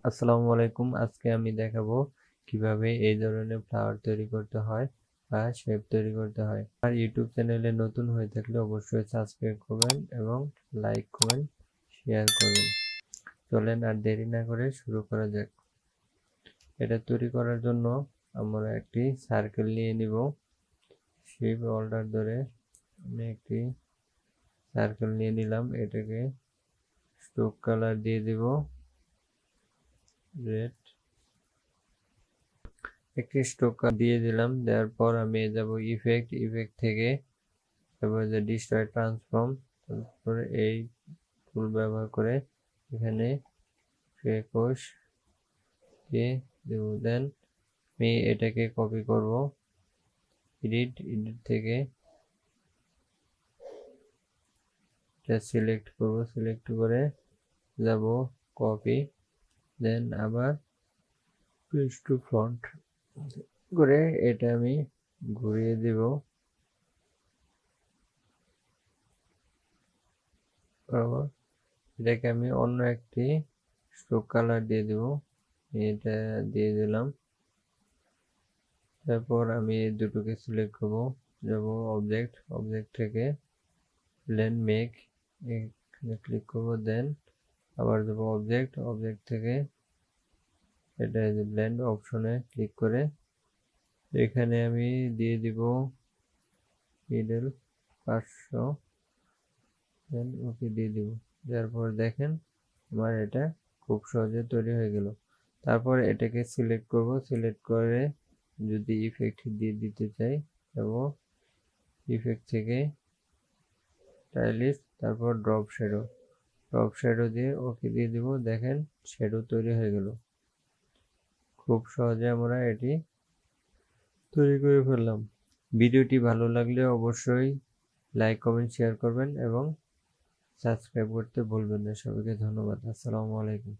আসসালামু আলাইকুম। আজকে আমি দেখাবো কিভাবে এই ধরনের ফ্লাওয়ার তৈরি করতে হয় বা শেপ তৈরি করতে হয়। আর ইউটিউব চ্যানেলে নতুন হয়ে থাকলে অবশ্যই সাবস্ক্রাইব করবেন এবং লাইক কমেন্ট শেয়ার করবেন। চলেন আর দেরি না করে শুরু করা যাক। এটা তৈরি করার জন্য আমরা একটি সার্কেল নিয়ে নিব। শেপ হোল্ডার ধরে আমি একটি সার্কেল নিয়ে নিলাম। এটাকে স্ট্রোক কালার দিয়ে দিব রেড। একটি স্ট্রোক দিয়ে দিলাম। দেওয়ার পর আমি যাব ইফেক্ট থেকে তারপর যে ডিস্ট্রয় ট্রান্সফর্ম, তারপরে এই টুল ব্যবহার করে এখানে ফ্রেকোস দিয়ে দেব। দেন আমি এটাকে কপি করব। এডিট থেকে এটা সিলেক্ট করব, সিলেক্ট করে যাব কপি, দেন আবার পেস্ট টু ফ্রন্ট করে এটা আমি ঘুরিয়ে দেব। এটাকে আমি অন্য একটি স্ট্রোক কালার দিয়ে দেব। এটা দিয়ে দিলাম। তারপর আমি এই দুটোকে সিলেক্ট করব, যাব অবজেক্ট থেকে ব্লেন্ড মেক, এখানে ক্লিক করব। দেন আবার যাব অবজেক্ট থেকে এটা ব্লেন্ড অপশনে ক্লিক করে এখানে আমি দিয়ে দিব মিডল 500, দেন ওকে দিয়ে দিব। তারপর দেখেন আমার এটা খুব সহজে তৈরি হয়ে গেল। তারপর এটাকে সিলেক্ট করব, সিলেক্ট করে যদি ইফেক্ট দিয়ে দিতে চাই এবং ইফেক্ট থেকে স্টাইলিশ, তারপর ড্রপ শ্যাডো দিয়ে ওকে দিয়ে দিব। দেখেন শ্যাডো তৈরি হয়ে গেল। খুব সহজে আমরা এটি তৈরি করে ফেললাম। ভিডিওটি ভালো লাগলে অবশ্যই লাইক কমেন্ট শেয়ার করবেন এবং সাবস্ক্রাইব করতে ভুলবেন না। সবাইকে ধন্যবাদ। আসসালামু আলাইকুম।